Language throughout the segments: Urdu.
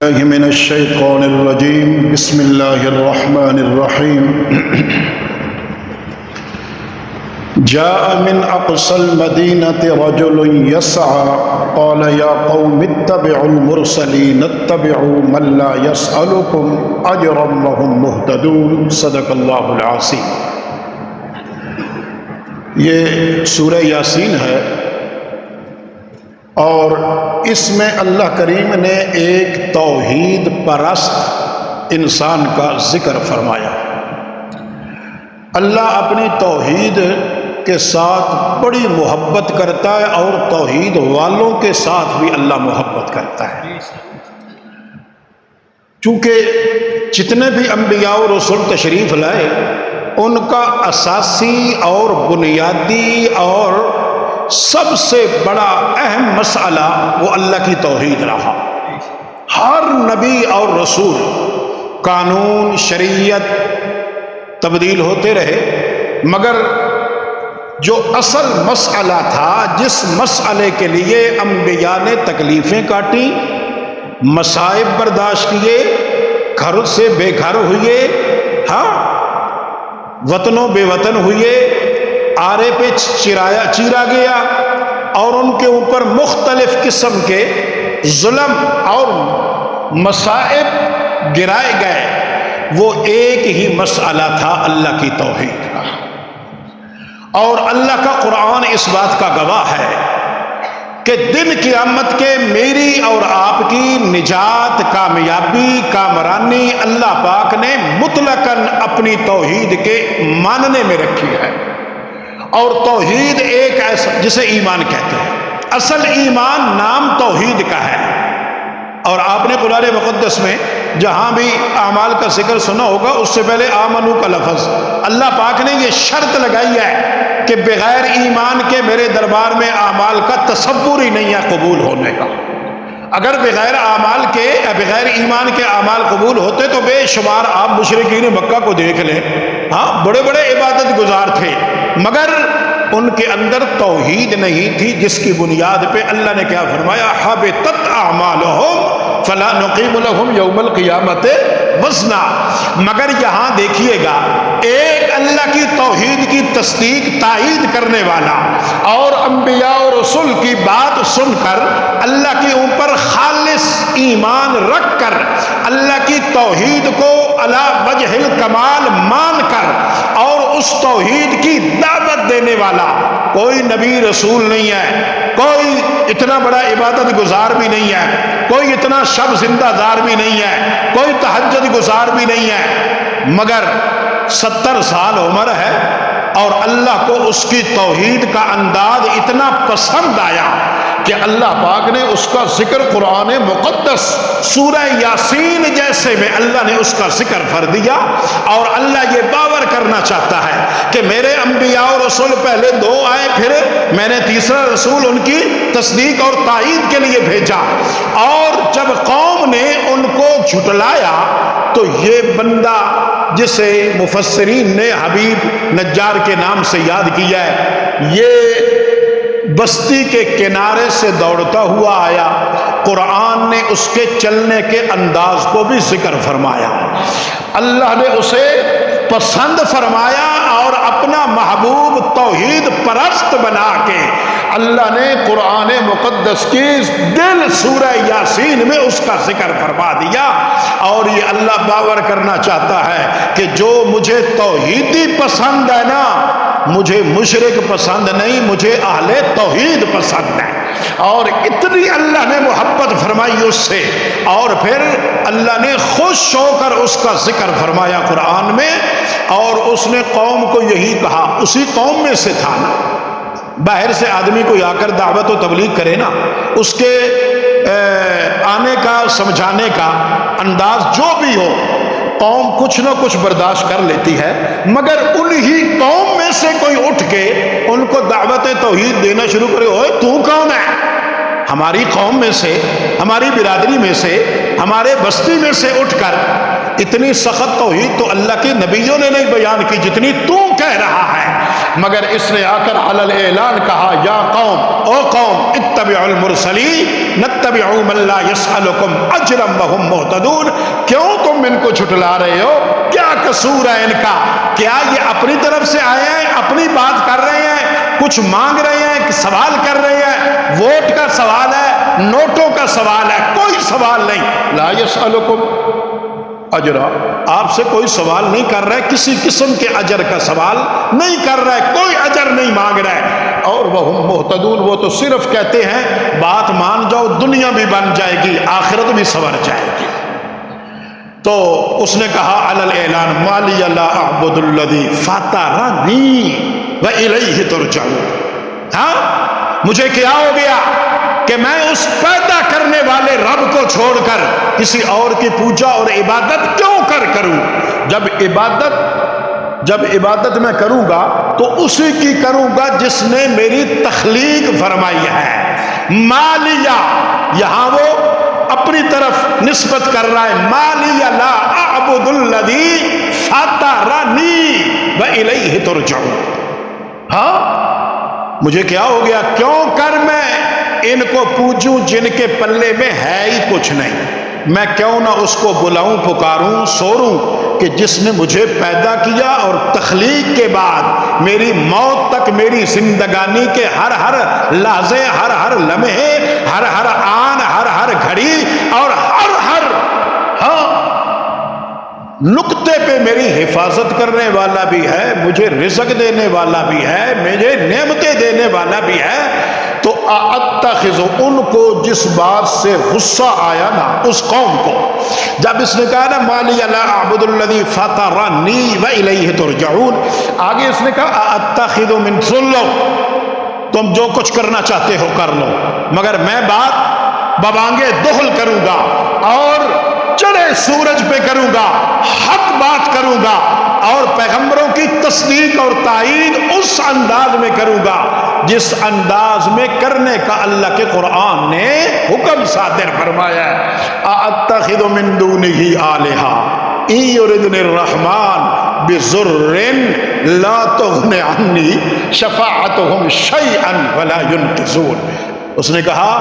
الله من الشيطان الرجيم بسم الله الرحمن الرحيم جاء من أقصى المدينة رجل يسعى قال يا قوم اتبعوا المرسلين اتبعوا من لا يسألكم أجرا وهم مهتدون صدق الله العظيم۔ یہ سورہ یاسین ہے اور اس میں اللہ کریم نے ایک توحید پرست انسان کا ذکر فرمایا۔ اللہ اپنی توحید کے ساتھ بڑی محبت کرتا ہے اور توحید والوں کے ساتھ بھی اللہ محبت کرتا ہے، چونکہ جتنے بھی انبیاء و رسول تشریف لائے ان کا اساسی اور بنیادی اور سب سے بڑا اہم مسئلہ وہ اللہ کی توحید رہا۔ ہر نبی اور رسول قانون شریعت تبدیل ہوتے رہے، مگر جو اصل مسئلہ تھا، جس مسئلے کے لیے انبیاء نے تکلیفیں کاٹی، مصائب برداشت کیے، گھر سے بے گھر ہوئے، وطنوں بے وطن ہوئے، آرے پہ چیرا گیا اور ان کے اوپر مختلف قسم کے ظلم اور مصائب گرائے گئے، وہ ایک ہی مسئلہ تھا اللہ کی توحید کا۔ اور اللہ کا قرآن اس بات کا گواہ ہے کہ دن قیامت کے میری اور آپ کی نجات، کامیابی، کامرانی اللہ پاک نے مطلقاً اپنی توحید کے ماننے میں رکھی ہے۔ اور توحید ایک ایسا جسے ایمان کہتے ہیں، اصل ایمان نام توحید کا ہے۔ اور آپ نے قرآن مقدس میں جہاں بھی اعمال کا ذکر سنا ہوگا، اس سے پہلے آمنو کا لفظ اللہ پاک نے یہ شرط لگائی ہے کہ بغیر ایمان کے میرے دربار میں اعمال کا تصور ہی نہیں ہے قبول ہونے کا۔ اگر بغیر ایمان کے اعمال قبول ہوتے تو بے شمار آپ مشرکین مکہ کو دیکھ لیں، بڑے بڑے عبادت گزار تھے، مگر ان کے اندر توحید نہیں تھی، جس کی بنیاد پہ اللہ نے کیا فرمایا؟ حبطت اعمالہم فلا نقیم لہم یوم القیامت وزنا۔ مگر یہاں دیکھیے گا، ایک اللہ کی توحید کی تصدیق تائید کرنے والا اور انبیاء اور رسول کی بات سن کر اللہ کے اوپر خالص ایمان رکھ کر اللہ کی توحید کو علی وجہ الکمال مان کر اور اس توحید کی دعوت دینے والا کوئی نبی رسول نہیں ہے، کوئی اتنا بڑا عبادت گزار بھی نہیں ہے، کوئی اتنا شب زندہ دار بھی نہیں ہے، کوئی تہجد گزار بھی نہیں ہے، مگر 70 سال عمر ہے اور اللہ کو اس کی توحید کا انداز اتنا پسند آیا کہ اللہ پاک نے اس کا ذکر قرآن مقدس سورہ یاسین جیسے میں اللہ نے اس کا ذکر کر دیا۔ اور اللہ یہ باور کرنا چاہتا ہے کہ میرے انبیاء اور رسول پہلے 2 آئے، پھر میں نے تیسرا رسول ان کی تصدیق اور تائید کے لیے بھیجا، اور جب قوم نے ان کو جھٹلایا تو یہ بندہ جسے مفسرین نے حبیب نجار کے نام سے یاد کیا ہے، یہ بستی کے کنارے سے دوڑتا ہوا آیا۔ قرآن نے اس کے چلنے کے انداز کو بھی ذکر فرمایا، اللہ نے اسے پسند فرمایا اور اپنا محبوب توحید پرست بنا کے اللہ نے قرآن مقدس کی دل سورہ یاسین میں اس کا ذکر فرما دیا۔ اور یہ اللہ باور کرنا چاہتا ہے کہ جو مجھے توحیدی پسند ہے نا، مجھے مشرک پسند نہیں، مجھے اہل توحید پسند ہے۔ اور اتنی اللہ نے محبت فرمائی اس سے، اور پھر اللہ نے خوش ہو کر اس کا ذکر فرمایا قرآن میں، اور اس نے قوم کو یہی کہا، اسی قوم میں سے تھا نا۔ باہر سے آدمی کوئی آ کر دعوت و تبلیغ کرے نا، اس کے آنے کا سمجھانے کا انداز جو بھی ہو، قوم کچھ نہ کچھ برداشت کر لیتی ہے، مگر انہی قوم میں سے کوئی اٹھ کے ان کو دعوت توحید دینا شروع کرے، اوئے تو کون ہے؟ ہماری قوم میں سے، ہماری برادری میں سے، ہمارے بستی میں سے اٹھ کر اتنی سخت توحید تو اللہ کے نبیوں نے نہیں بیان کی جتنی تو کہہ رہا ہے، مگر اس نے آ کر علل اعلان کہا یا قوم، او قوم اتبعوا المرسلین نتبعوا من لا يسألكم اجرا وهم مهتدون۔ کیوں تم ان کو جھٹلا رہے ہو؟ کیا قصور ہے ان کا؟ کیا یہ اپنی طرف سے آئے ہیں، اپنی بات کر رہے ہیں، کچھ مانگ رہے ہیں، سوال کر رہے ہیں؟ ووٹ کا سوال ہے، نوٹوں کا سوال ہے، کوئی سوال نہیں۔ لا يسألكم اجرا، آپ سے کوئی سوال نہیں کر رہا ہے، کسی قسم کے اجر کا سوال نہیں کر رہا ہے، کوئی اجر نہیں مانگ رہا ہے۔ اور وہم مہتدون، وہ تو صرف کہتے ہیں بات مان جاؤ، دنیا بھی بن جائے گی، آخرت بھی سنور جائے گی۔ تو اس نے کہا علل اعلان ما لی لا اعبد الذی فطرنی والیہ ترجعون، ہاں مجھے کیا ہو گیا کہ میں اس پیدا کرنے والے رب کو چھوڑ کر کسی اور کی پوجا اور عبادت کیوں کروں؟ جب عبادت میں کروں گا تو اسی کی کروں گا جس نے میری تخلیق فرمائی ہے۔ مالیہ، یہاں وہ اپنی طرف نسبت کر رہا ہے، مالیہ لا اعبد الذی فطرنی والیہ ترجعون۔ ہاں مجھے کیا ہو گیا؟ کیوں کر میں ان کو پوجوں جن کے پلے میں ہے ہی کچھ نہیں؟ میں کیوں نہ اس کو بلاؤں، پکاروں، سوروں کہ جس نے مجھے پیدا کیا اور تخلیق کے بعد میری موت تک، میری زندگانی کے ہر لحظے، ہر لمحے، ہر آن، ہر گھڑی اور ہر نقطے پہ میری حفاظت کرنے والا بھی ہے، مجھے رزق دینے والا بھی ہے، مجھے نعمتیں دینے والا بھی ہے۔ تو اتخذ، ان کو جس بات سے غصہ آیا نا اس قوم کو، جب اس نے کہا نا مالی لا اعبد الذی فطرنی والیہ ترجعون، آگے اس نے کہا اتخذ من، سن لو تم جو کچھ کرنا چاہتے ہو کر لو، مگر میں بات ببانگے دخل کروں گا اور چڑھے سورج پہ کروں گا، حق بات کروں گا، اور پیغمبروں کی تصدیق اور تائید اس انداز میں کروں گا جس انداز میں کرنے کا اللہ کے قرآن نے حکم صادر فرمایا ہے۔ اتخذ من دونہ آلہہ ان یردنی الرحمن بضر لا تغن عنی شفاعتہم شیئا ولا ینقذون۔ اس نے کہا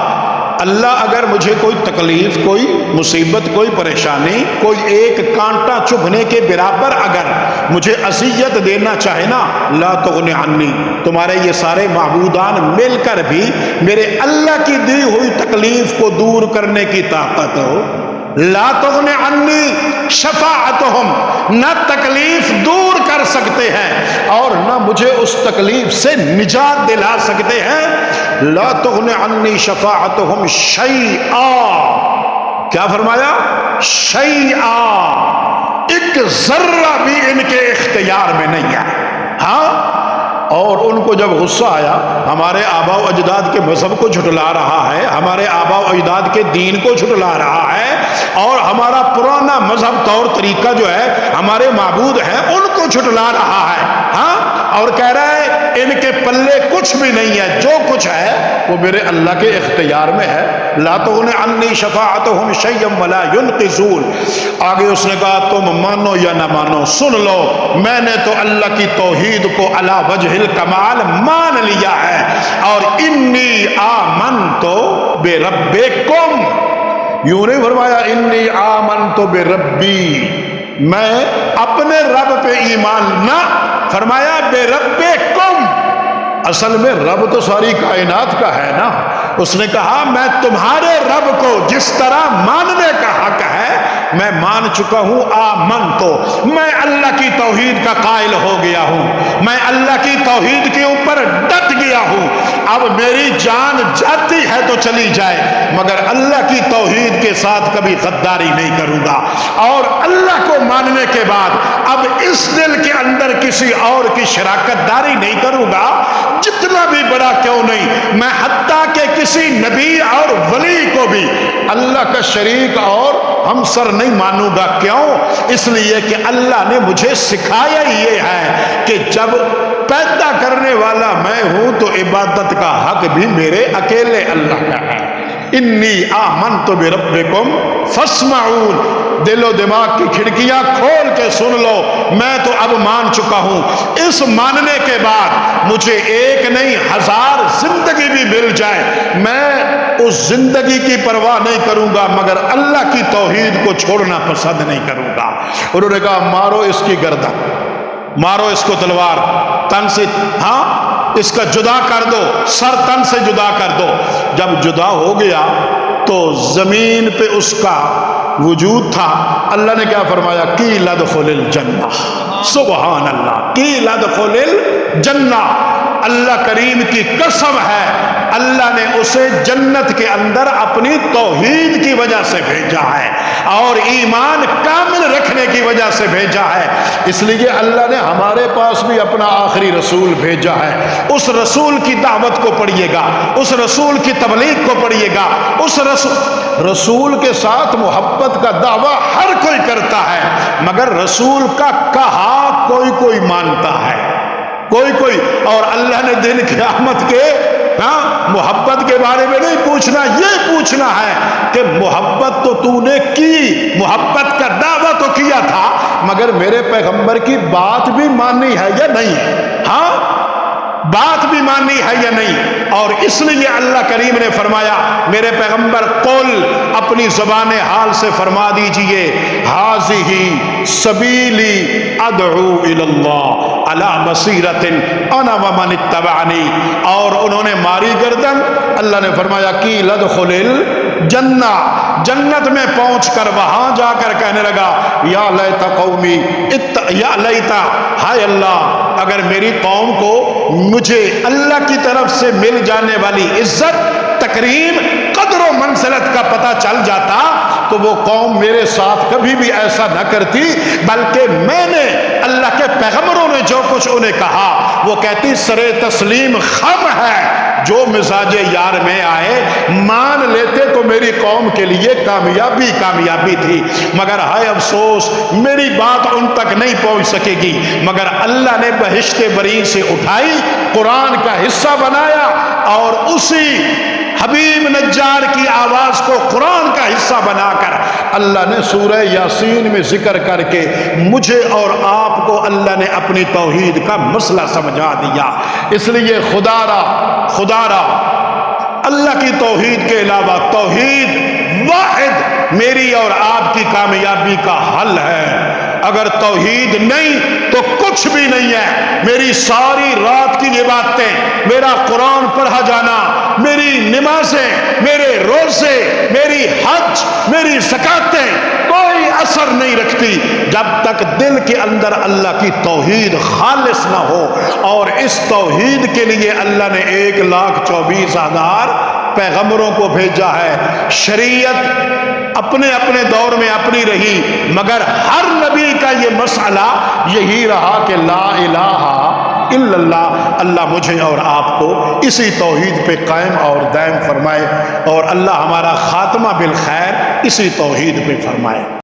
اللہ اگر مجھے کوئی تکلیف، کوئی مصیبت، کوئی پریشانی، کوئی ایک کانٹا چبھنے کے برابر اگر مجھے اذیت دینا چاہے نا، لا تغن عنی، تمہارے یہ سارے معبودان مل کر بھی میرے اللہ کی دی ہوئی تکلیف کو دور کرنے کی طاقت ہو، لا تغن عنی شفاعتہم، نہ تکلیف دور کر سکتے ہیں اور نہ مجھے اس تکلیف سے نجات دلا سکتے ہیں، لا تغن عنی شفاعتہم شیئا، کیا فرمایا؟ شیئا، ایک ذرہ بھی ان کے اختیار میں نہیں ہے۔ ہاں، اور ان کو جب غصہ آیا، ہمارے آباء و اجداد کے مذہب کو جھٹلا رہا ہے، ہمارے آباء و اجداد کے دین کو جھٹلا رہا ہے، اور ہمارا پرانا مذہب طور طریقہ جو ہے، ہمارے معبود ہیں ان کو جھٹلا رہا ہے، ہاں، اور کہہ رہا ہے ان کے پلے کچھ بھی نہیں ہے، جو کچھ ہے وہ میرے اللہ کے اختیار میں ہے، لا تغن عنی شفاعتہم شیئا ولا ینقذون۔ آگے اس نے کہا تم مانو یا نہ مانو، سن لو میں نے تو اللہ کی توحید کو علی وجہ الکمال مان لیا ہے، اور انی آمنت بربکم، یوں نہیں فرمایا انی آمنت بربی، میں اپنے رب پہ ایمان نہ، فرمایا بربکم، اصل میں رب تو ساری کائنات کا ہے نا۔ اس نے کہا میں تمہارے رب کو جس طرح ماننے کا حق ہے میں مان چکا ہوں، آمن تو میں اللہ کی توحید کا قائل ہو گیا ہوں، میں اللہ کی توحید کے اوپر ڈٹ گیا ہوں، اب میری جان جاتی ہے تو چلی جائے مگر اللہ کی توحید کے ساتھ کبھی غداری نہیں کروں گا، اور اللہ کو ماننے کے بعد اب اس دل کے اندر کسی اور کی شراکت داری نہیں کروں گا، جتنا بھی بڑا کیوں نہیں، میں حتیٰ کہ کسی نبی اور ولی کو بھی اللہ کا شریک اور ہمسر نہیں مانوں گا۔ کیوں؟ اس لیے کہ اللہ نے مجھے سکھایا یہ ہے کہ جب پیدا کرنے والا میں ہوں تو عبادت کا حق بھی میرے اکیلے اللہ کا ہے۔ انی آمنت بربکم فاسمعون، دل و دماغ کی کھڑکیاں کھول کے سن لو، میں تو اب مان چکا ہوں، اس ماننے کے بعد مجھے ایک نہیں 1000 زندگی بھی مل جائے میں اس زندگی کی پرواہ نہیں کروں گا، مگر اللہ کی توحید کو چھوڑنا پسند نہیں کروں گا۔ انہوں نے کہا مارو اس کی گردن، مارو اس کو تلوار، تن سے ہاں اس کا جدا کر دو، سر تن سے جدا کر دو۔ جب جدا ہو گیا تو زمین پہ اس کا وجود تھا، اللہ نے کیا فرمایا؟ قیل ادخل الجنہ، سبحان اللہ، قیل ادخل الجنہ، اللہ کریم کی قسم ہے اللہ نے اسے جنت کے اندر اپنی توحید کی وجہ سے بھیجا ہے اور ایمان کامل رکھنے کی وجہ سے بھیجا ہے۔ اس لیے اللہ نے ہمارے پاس بھی اپنا آخری رسول بھیجا ہے، اس رسول کی دعوت کو پڑھیے گا، اس رسول کی تبلیغ کو پڑھیے گا، اس رسول کے ساتھ محبت کا دعویٰ ہر کوئی کرتا ہے، مگر رسول کا کہا کوئی مانتا ہے، کوئی، اور اللہ نے دن قیامت کے محبت کے بارے میں نہیں پوچھنا، یہ پوچھنا ہے کہ محبت تو تو نے کی، محبت کا دعویٰ تو کیا تھا، مگر میرے پیغمبر کی بات بھی مانی ہے یا نہیں؟ ہاں بات بھی مانی ہے یا نہیں؟ اور اس لیے اللہ کریم نے فرمایا میرے پیغمبر قل، اپنی زبان حال سے فرما دیجئے، ھذہ سبیلی ادعو الی اللہ علی بصیرۃ انا ومن اتبعنی، اور انہوں نے ماری گردن۔ اللہ نے فرمایا قیل ادخل الجنہ، جنت میں پہنچ کر وہاں جا کر کہنے لگا یا لیت قومی یا لیتا، ہائے اللہ اگر میری قوم کو مجھے اللہ کی طرف سے مل جانے والی عزت، تکریم، قدر و منزلت کا پتہ چل جاتا تو وہ قوم میرے ساتھ کبھی بھی ایسا نہ کرتی، بلکہ میں نے اللہ کے پیغمبروں نے جو کچھ انہیں کہا وہ کہتی سرے تسلیم خم ہے، جو مزاج یار میں آئے مان لیتے تو میری قوم کے لیے کامیابی تھی، مگر ہائے افسوس میری بات ان تک نہیں پہنچ سکے گی، مگر اللہ نے بہشت بری سے اٹھائی، قرآن کا حصہ بنایا اور اسی حبیب نجار کی آواز کو قرآن کا حصہ بنا کر اللہ نے سورہ یاسین میں ذکر کر کے مجھے اور آپ کو اللہ نے اپنی توحید کا مسئلہ سمجھا دیا۔ اس لیے خدا را اللہ کی توحید کے علاوہ توحید واحد میری اور آپ کی کامیابی کا حل ہے۔ اگر توحید نہیں تو کچھ بھی نہیں ہے۔ میری ساری رات کی عبادتیں، میرا قرآن پڑھا جانا، میری نمازیں، میرے روزے، میری حج، میری زکاتیں کوئی اثر نہیں رکھتی جب تک دل کے اندر اللہ کی توحید خالص نہ ہو، اور اس توحید کے لیے اللہ نے 1,24,000 پیغمبروں کو بھیجا ہے۔ شریعت اپنے اپنے دور میں اپنی رہی، مگر ہر نبی کا یہ مسئلہ یہی رہا کہ لا الہ الا اللہ۔ اللہ مجھے اور آپ کو اسی توحید پہ قائم اور دائم فرمائے، اور اللہ ہمارا خاتمہ بالخیر اسی توحید پہ فرمائے۔